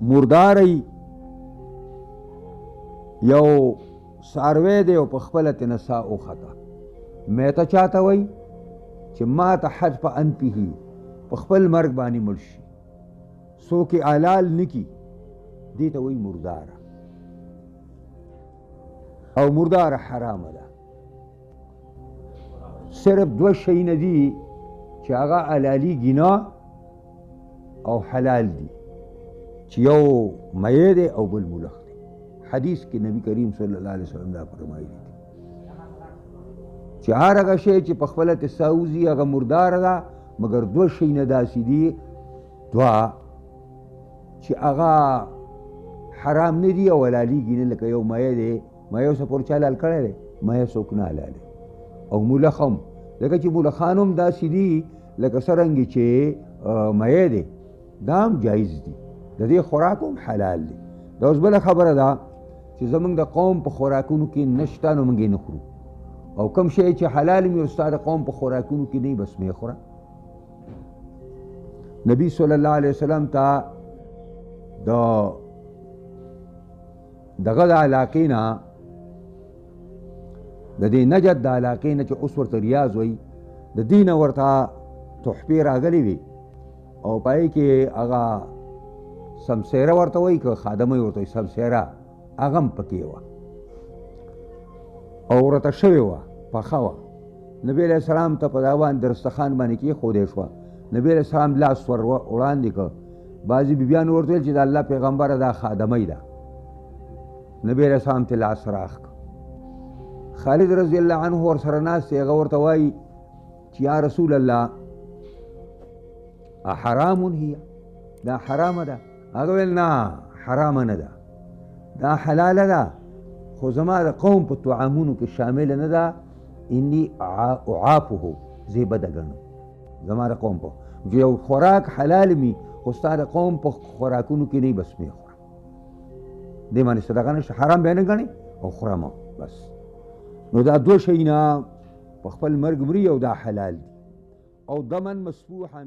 مرداری یو ساروی دی او په خپله ترې نه ساه وخته. میته چاته وایي چې ما ته حج په انفه په خپل مرګ باندې مړ شي، څوک یې حلال نه کي، دې ته وایي مرداره. او مرداره حرامه ده. صرف دوه شیونه دي چې هغه حلالي ګناه او حلال دي، چې یو میه دی او بل ملخ دی. حدیث کې نبی کریم صلی الله علیه وسلم دا فرمایلی دي چې هر هغه شی چې په خپله ترې ساه وځي هغه مرداره ده، مګر دوه شیونه داسې دي، دوه چې هغه حرام نه دي او حلالېږي نه، لکه یو میه دی. میه اوسه پورې چا حلال کړی دی؟ میه څوک نه حلالوي. او ملخ هم لکه چې ملخان هم داسې دي لکه څرنګې چې میه دی، دا هم جایز دي، د دې خوراک هم حلال دی. دا اوس بله خبره ده چې زمونږ د قوم په خوراکونو کې نشته نو موږ یې نه خورو، او کوم شی چې حلال وي او ستا د قوم په خوراکونو کې نه بس مې خوره. نبی صلی الله علیه وسلم ته دغه د علاقې نه، د دې نجد د علاقې نه چې اوس ورته ریاض وایي، د دې نه ورته تحفې راغلې وي او پای کې هغه سمسیره ورته وایي که خادمه یې ورته وایي سمسیره، هغه هم پکې وه او ورته شوې وه، پخه وه. نبي علیه السلام ته په دا باندې دسترخوان باندې کېښودی شوه. نبي علیه السلام لاس ور وړاندې کړ. بعضې بیبیانو ورته ویل چې د الله پیغمبره دا خادمۍ ده. نبي علیه السلام ته لاس راښ کړ. خالد رضی الله عنه ورسره ناست دی، هغه ورته وایي چې یا رسول الله احرام هي، دا حرامه ده؟ هغه ویل نه حرامه نه ده، دا حلاله ده، خو زما د قوم په طعامونو کې شامله نه ده. انی اعافه، زه بده ګڼم زما د قوم په یو خوراک حلال می، خو ستا د قوم په خوراکونو کې نه بس مې خورم. دې باندې صدقه نشته، حرام بیا نه ګڼې او خورم بس. نو دا دوه شیونه په خپل مرګ مري او دا حلال دي. او دمن مسفوحا